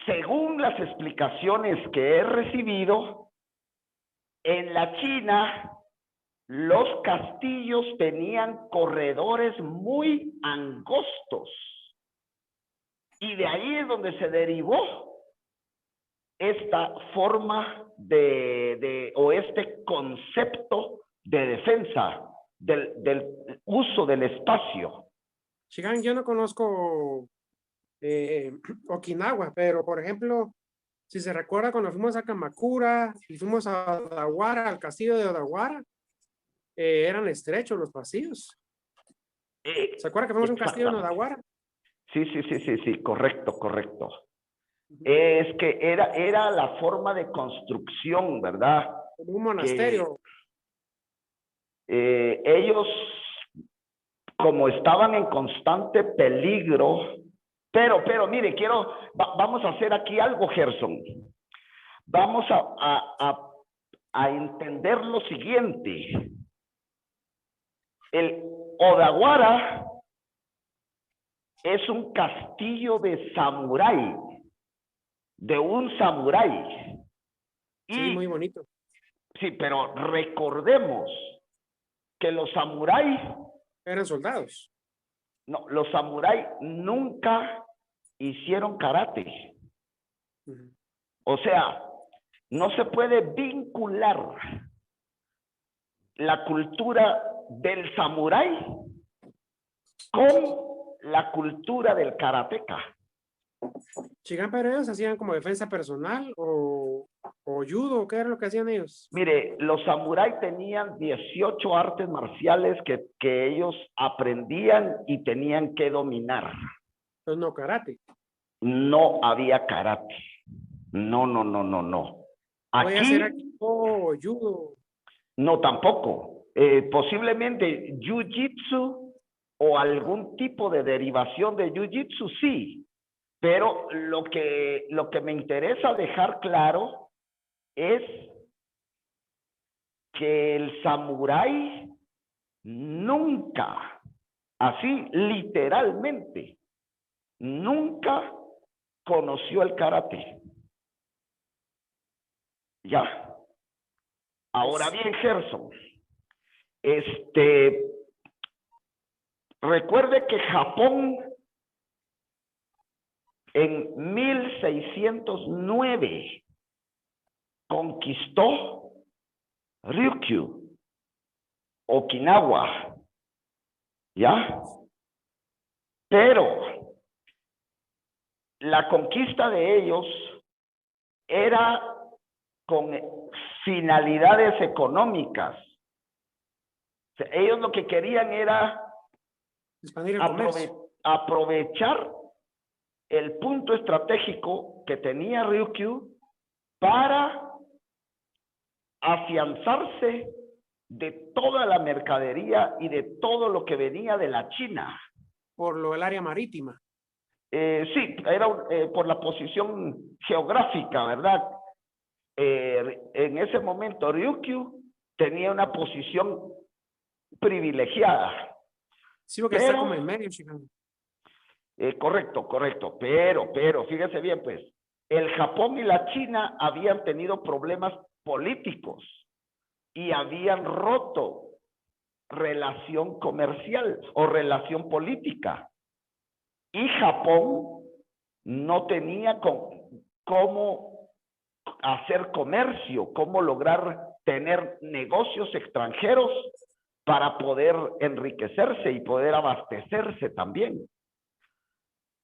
según las explicaciones que he recibido, en la China los castillos tenían corredores muy angostos. Y de ahí es donde se derivó esta forma o este concepto de defensa del uso del espacio. Shigan, yo no conozco Okinawa, pero por ejemplo, si se recuerda cuando fuimos a Kamakura y fuimos a Odawara, al castillo de Odawara, eran estrechos los pasillos. ¿Se acuerda que fuimos a un castillo en Odawara? Sí, correcto. Es que era la forma de construcción, ¿verdad? Como un monasterio. Ellos, como estaban en constante peligro, pero mire, vamos a hacer aquí algo, Gerson. Vamos a entender lo siguiente. El Odawara es un castillo de samurái, de un samurái. Sí, muy bonito. Sí, pero recordemos que los samuráis eran soldados. No, los samuráis nunca hicieron karate. O sea, no se puede vincular la cultura del samurái con la cultura del karateca. Shigan, pero ellos hacían como defensa personal o judo, ¿qué era lo que hacían ellos? Mire, los samuráis tenían 18 artes marciales que ellos aprendían y tenían que dominar. Entonces no karate. No había karate. No. Voy a hacer aquí judo. No, tampoco. Posiblemente jiu-jitsu o algún tipo de derivación de jiu-jitsu, sí. Pero lo que me interesa dejar claro es que el samurái nunca, así literalmente, nunca conoció el karate. Ya. Ahora bien, Gerson, recuerde que Japón en 1609 conquistó Ryukyu, Okinawa, ¿ya? Pero la conquista de ellos era con finalidades económicas. O sea, ellos lo que querían era aprovechar el punto estratégico que tenía Ryukyu para afianzarse de toda la mercadería y de todo lo que venía de la China. Por lo del área marítima. Sí, era por la posición geográfica, ¿verdad? En ese momento Ryukyu tenía una posición privilegiada. Sí, porque está como en medio, Chicago. Correcto, pero fíjese bien, pues, el Japón y la China habían tenido problemas políticos y habían roto relación comercial o relación política. Y Japón no tenía cómo hacer comercio, cómo lograr tener negocios extranjeros para poder enriquecerse y poder abastecerse también.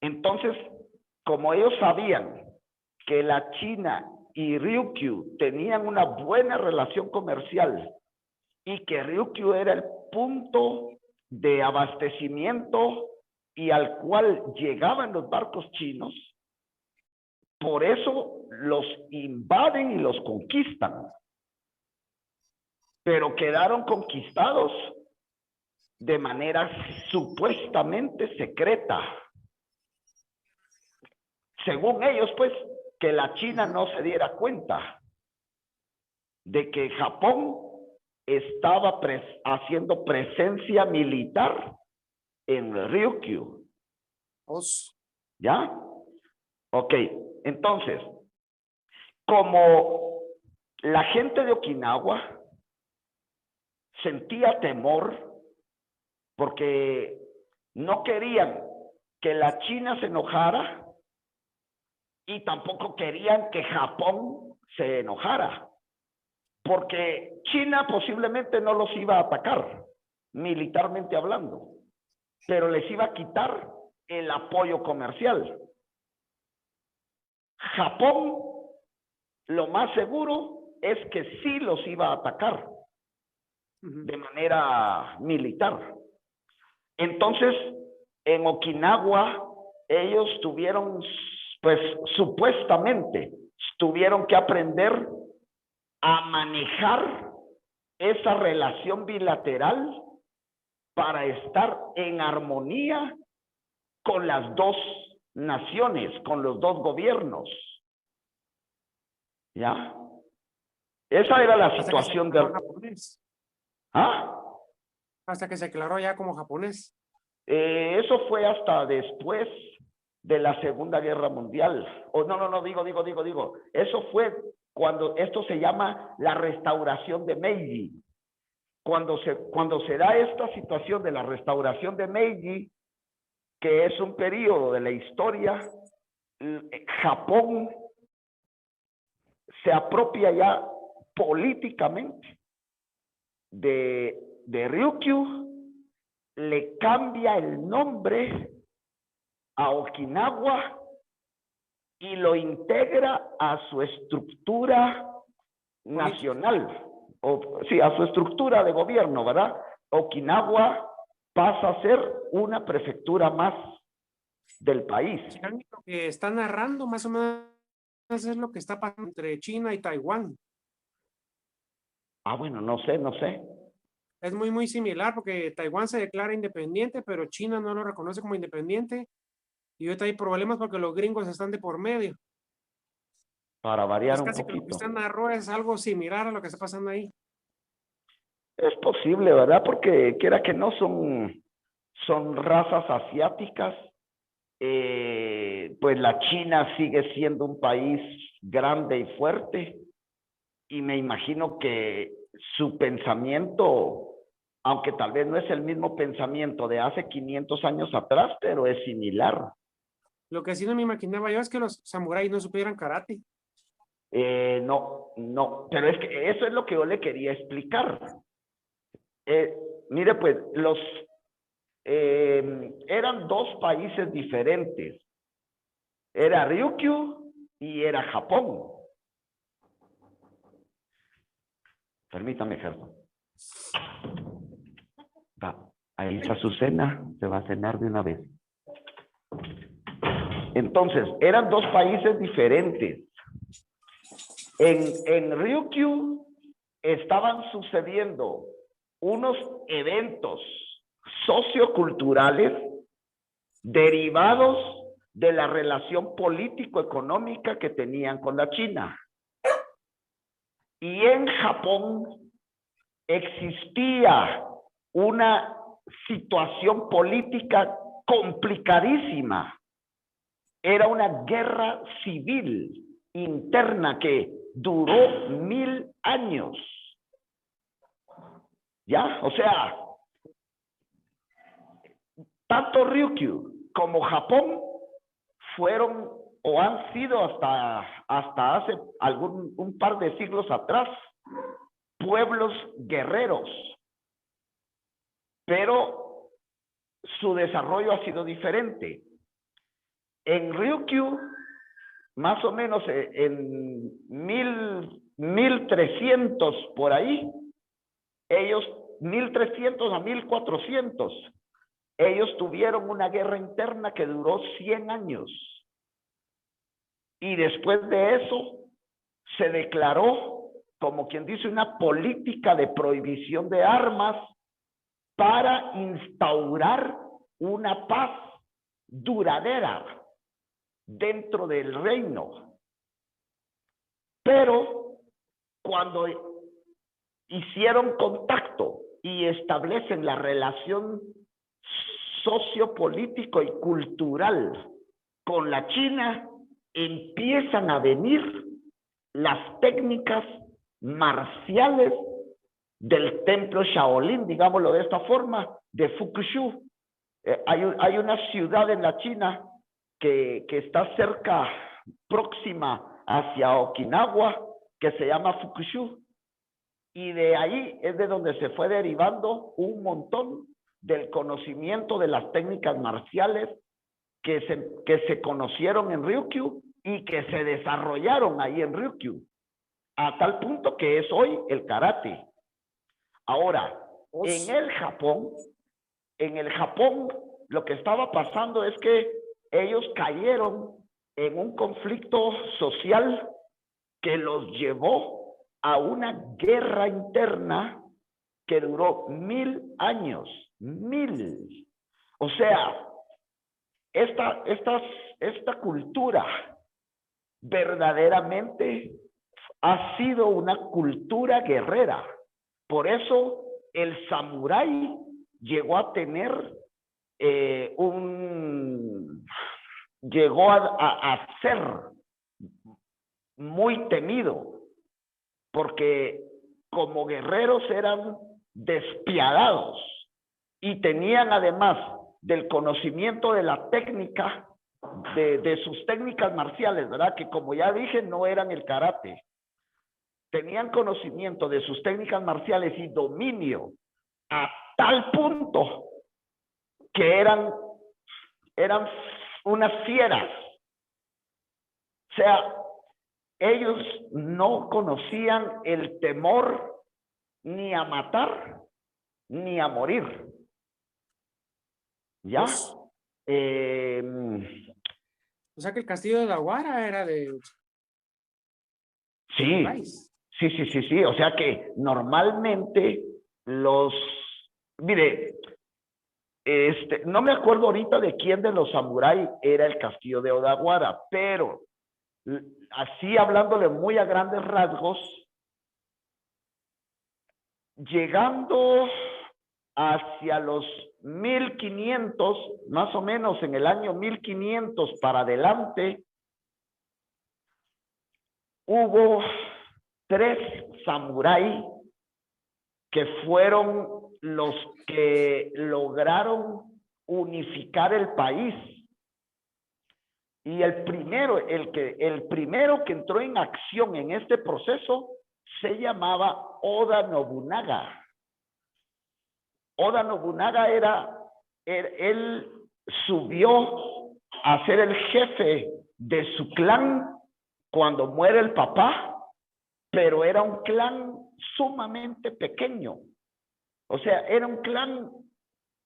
Entonces, como ellos sabían que la China y Ryukyu tenían una buena relación comercial y que Ryukyu era el punto de abastecimiento y al cual llegaban los barcos chinos, por eso los invaden y los conquistan. Pero quedaron conquistados de manera supuestamente secreta. Según ellos, pues, que la China no se diera cuenta de que Japón estaba haciendo presencia militar en Ryukyu. ¿Ya? Ok. Entonces, como la gente de Okinawa sentía temor porque no querían que la China se enojara y tampoco querían que Japón se enojara, porque China posiblemente no los iba a atacar, militarmente hablando, pero les iba a quitar el apoyo comercial. Japón, lo más seguro es que sí los iba a atacar de manera militar. Entonces, en Okinawa, ellos tuvieron, pues supuestamente, tuvieron que aprender a manejar esa relación bilateral para estar en armonía con las dos naciones, con los dos gobiernos. ¿Ya? Esa era la situación del... ¿Ah? Hasta que se declaró ya como japonés. Eso fue hasta después de la Segunda Guerra Mundial. O no, digo. Eso fue cuando esto se llama la restauración de Meiji. Cuando se da esta situación de la restauración de Meiji, que es un periodo de la historia, Japón se apropia ya políticamente de Ryukyu, le cambia el nombre a Okinawa y lo integra a su estructura nacional, a su estructura de gobierno, ¿verdad? Okinawa pasa a ser una prefectura más del país. Lo que está narrando más o menos es lo que está pasando entre China y Taiwán. Bueno, no sé. Es muy similar porque Taiwán se declara independiente, pero China no lo reconoce como independiente. Y ahorita hay problemas porque los gringos están de por medio. Para variar un casi poquito. Que lo que está narrando es algo similar a lo que está pasando ahí. Es posible, ¿verdad? Porque quiera que no son razas asiáticas. Pues la China sigue siendo un país grande y fuerte. Y me imagino que su pensamiento, aunque tal vez no es el mismo pensamiento de hace 500 años atrás, pero es similar. Lo que sí no me imaginaba yo es que los samuráis no supieran karate. No, pero es que eso es lo que yo le quería explicar. Mire, pues, eran dos países diferentes. Era Ryukyu y era Japón. Permítame, Gerson. Ahí está su cena. Se va a cenar de una vez. Entonces, eran dos países diferentes. En Ryukyu estaban sucediendo unos eventos socioculturales derivados de la relación político-económica que tenían con la China. Y en Japón existía una situación política complicadísima. Era una guerra civil interna que duró 1000 años. ¿Ya? O sea, tanto Ryukyu como Japón fueron o han sido hasta hace un par de siglos atrás pueblos guerreros, pero su desarrollo ha sido diferente. En Ryukyu, más o menos en 1300 por ahí, ellos 1300 a 1400, ellos tuvieron una guerra interna que duró 100 años. Y después de eso se declaró, como quien dice, una política de prohibición de armas para instaurar una paz duradera dentro del reino. Pero cuando hicieron contacto y establecen la relación sociopolítico y cultural con la China, empiezan a venir las técnicas marciales del templo Shaolin, digámoslo de esta forma, de Fukushu. Hay una ciudad en la China que está cerca, próxima hacia Okinawa, que se llama Fukushu. Y de ahí es de donde se fue derivando un montón del conocimiento de las técnicas marciales que se conocieron en Ryukyu y que se desarrollaron ahí en Ryukyu, a tal punto que es hoy el karate. Ahora, en el Japón, lo que estaba pasando es que ellos cayeron en un conflicto social que los llevó a una guerra interna que duró 1000 años. 1000. O sea, esta cultura verdaderamente ha sido una cultura guerrera. Por eso el samurái llegó a tener llegó a ser muy temido, porque como guerreros eran despiadados y tenían, además del conocimiento de la técnica, de sus técnicas marciales, ¿verdad? Que como ya dije, no eran el karate. Tenían conocimiento de sus técnicas marciales y dominio a tal punto que eran unas fieras. O sea, ellos no conocían el temor ni a matar ni a morir. ¿Ya? O sea que el castillo de Odawara era de... Sí, sí. O sea que normalmente mire, no me acuerdo ahorita de quién de los samuráis era el castillo de Odawara, pero así hablándole muy a grandes rasgos, llegando hacia los 1500, más o menos en el año 1500 para adelante, hubo 3 samuráis que fueron los que lograron unificar el país. Y el primero que entró en acción en este proceso se llamaba Oda Nobunaga. Oda Nobunaga él subió a ser el jefe de su clan cuando muere el papá, pero era un clan sumamente pequeño. O sea, era un clan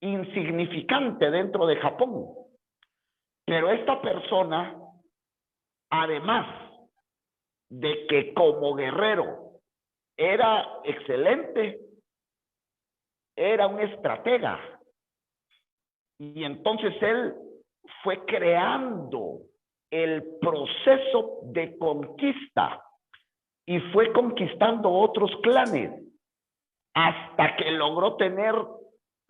insignificante dentro de Japón. Pero esta persona, además de que como guerrero era excelente, era un estratega. Y entonces él fue creando el proceso de conquista y fue conquistando otros clanes hasta que logró tener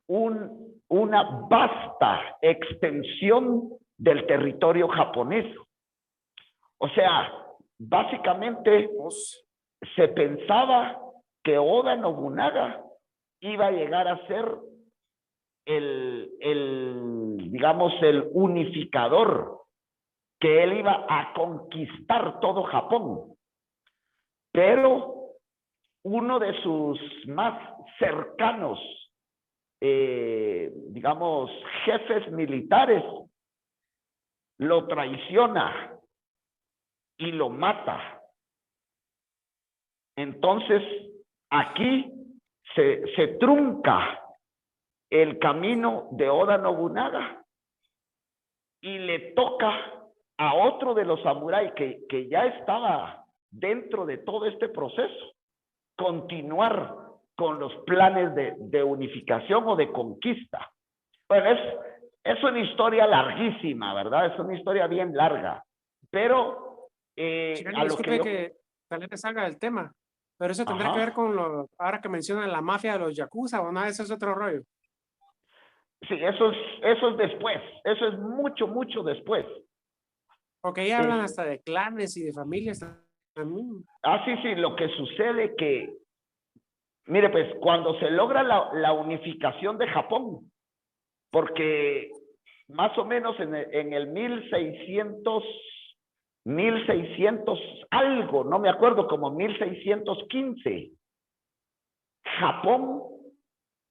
una vasta extensión del territorio japonés. O sea, básicamente se pensaba que Oda Nobunaga iba a llegar a ser digamos, el unificador, que él iba a conquistar todo Japón. Pero uno de sus más cercanos, digamos, jefes militares, lo traiciona y lo mata. Entonces, aquí se trunca el camino de Oda Nobunaga y le toca a otro de los samuráis que ya estaba dentro de todo este proceso continuar con los planes de unificación o de conquista. Bueno, es una historia larguísima, ¿verdad? Es una historia bien larga, pero a lo que tal vez salga del tema, pero eso tendrá que ver con ahora que mencionan la mafia de los yakuza, o no, eso es otro rollo. Sí, eso es después, eso es mucho, mucho después. Ok, ahí hablan hasta de clanes y de familias también. Sí, sí, lo que sucede que, mire, pues cuando se logra la unificación de Japón, porque más o menos en el 1600 algo, no me acuerdo, como 1615, Japón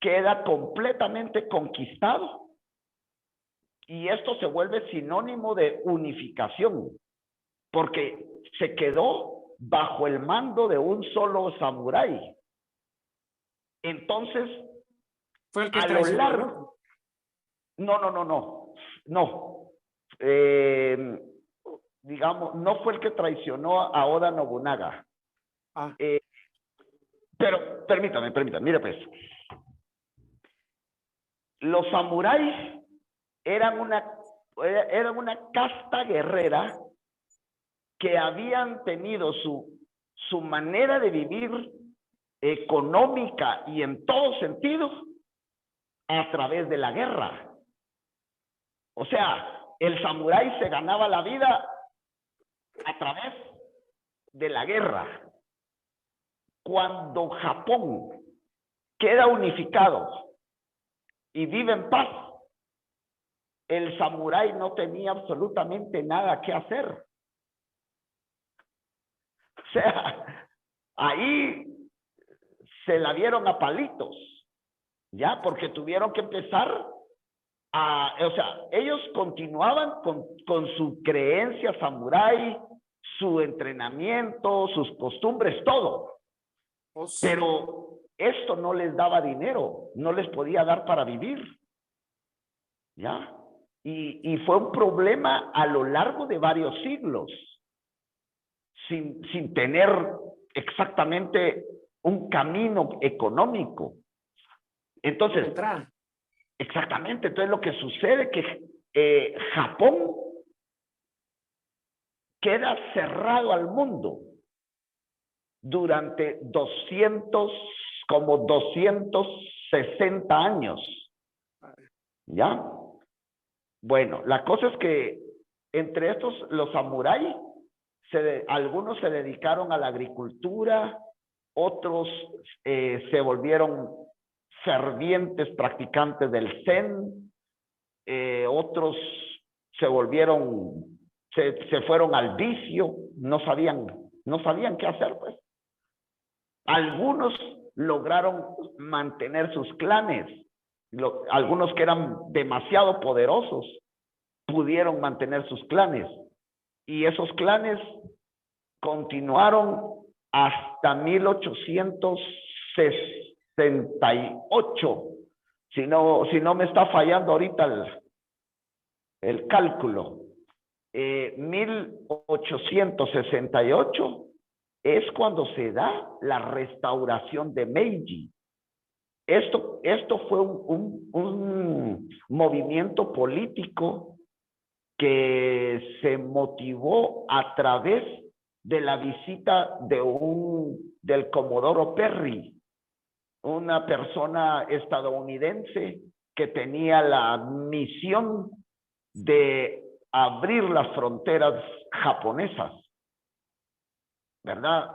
queda completamente conquistado y esto se vuelve sinónimo de unificación, porque se quedó bajo el mando de un solo samurái. Entonces, Fue el que a lo traicionó, largo... No. Digamos, no fue el que traicionó a Oda Nobunaga. Pero permítame, mire pues. Los samuráis eran una casta guerrera que habían tenido su manera de vivir económica y en todo sentido a través de la guerra. O sea, el samurái se ganaba la vida a través de la guerra. Cuando Japón queda unificado y vive en paz, el samurái no tenía absolutamente nada que hacer. O sea, ahí se la dieron a palitos, ya, porque tuvieron que empezar o sea, ellos continuaban con su creencia samurái, su entrenamiento, sus costumbres, todo. Pero esto no les daba dinero, no les podía dar para vivir. ¿Ya? Y fue un problema a lo largo de varios siglos, sin tener exactamente un camino económico. Entonces, exactamente, entonces lo que sucede es que Japón queda cerrado al mundo durante 260 años. ¿Ya? Bueno, la cosa es que entre estos, los samuráis, algunos se dedicaron a la agricultura, otros se volvieron fervientes practicantes del Zen, otros se fueron al vicio, no sabían qué hacer, pues. Algunos lograron mantener sus clanes, algunos que eran demasiado poderosos pudieron mantener sus clanes y esos clanes continuaron hasta 1868, si no me está fallando ahorita el cálculo. 1868 es cuando se da la restauración de Meiji. Esto fue un movimiento político que se motivó a través de la visita del Comodoro Perry, una persona estadounidense que tenía la misión de abrir las fronteras japonesas, ¿verdad?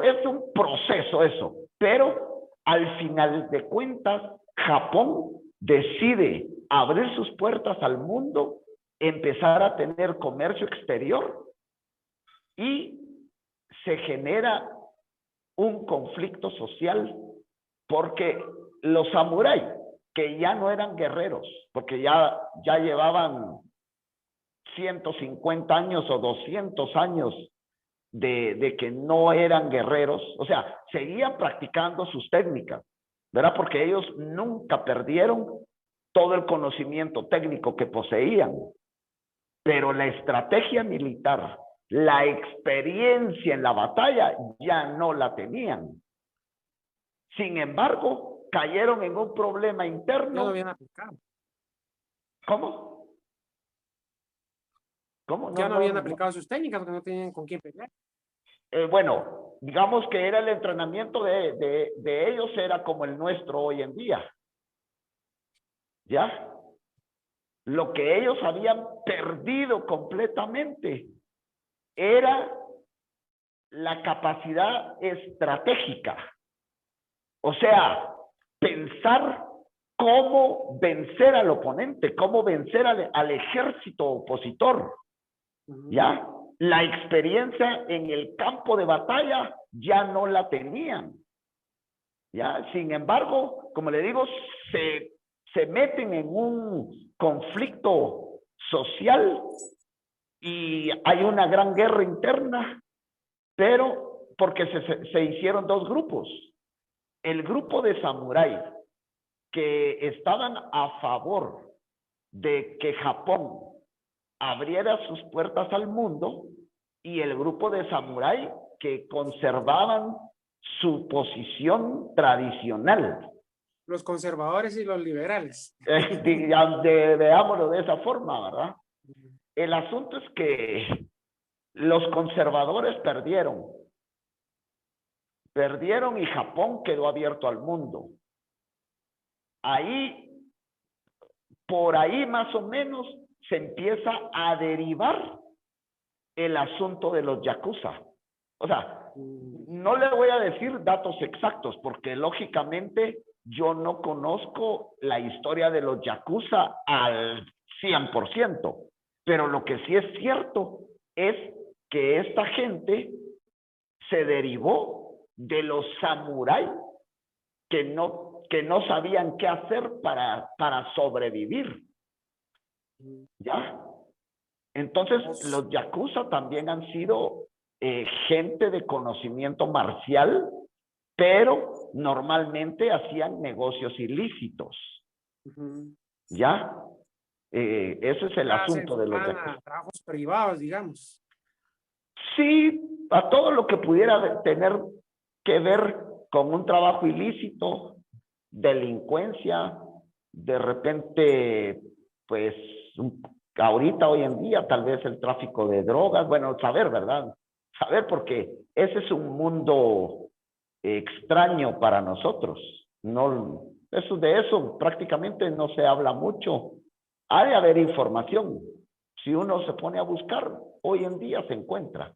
Es un proceso eso, pero al final de cuentas, Japón decide abrir sus puertas al mundo, empezar a tener comercio exterior y se genera un conflicto social porque los samuráis, que ya no eran guerreros, porque ya llevaban 150 años o 200 años de que no eran guerreros, o sea, seguían practicando sus técnicas, ¿verdad? Porque ellos nunca perdieron todo el conocimiento técnico que poseían, pero la estrategia militar, la experiencia en la batalla ya no la tenían. Sin embargo, cayeron en un problema interno. No lo habían aplicado. ¿Cómo? Ya no habían aplicado sus técnicas porque no tenían con quién pelear. Bueno, digamos que era el entrenamiento de ellos, era como el nuestro hoy en día. ¿Ya? Lo que ellos habían perdido completamente era la capacidad estratégica. O sea, pensar cómo vencer al oponente, cómo vencer al ejército opositor. ¿Ya? La experiencia en el campo de batalla ya no la tenían. ¿Ya? Sin embargo, como le digo, se meten en un conflicto social y hay una gran guerra interna, pero porque se hicieron dos grupos. El grupo de samurái que estaban a favor de que Japón abriera sus puertas al mundo y el grupo de samurái que conservaban su posición tradicional. Los conservadores y los liberales. Veámoslo de esa forma, ¿verdad? El asunto es que los conservadores perdieron y Japón quedó abierto al mundo. Por ahí más o menos se empieza a derivar el asunto de los yakuza. O sea, no le voy a decir datos exactos porque lógicamente yo no conozco la historia de los yakuza al 100%, pero lo que sí es cierto es que esta gente se derivó de los samuráis que no sabían qué hacer para sobrevivir. ¿Ya? Entonces, los yakuza también han sido gente de conocimiento marcial, pero normalmente hacían negocios ilícitos. ¿Ya? Ese es el asunto de los yakuza. Trabajos privados, digamos. Sí, a todo lo que pudiera tener que ver con un trabajo ilícito, delincuencia, de repente, pues, ahorita, hoy en día, tal vez el tráfico de drogas, bueno, saber, ¿verdad? Saber, porque ese es un mundo extraño para nosotros. No, de eso prácticamente no se habla mucho. Ha de haber información. Si uno se pone a buscar, hoy en día se encuentra.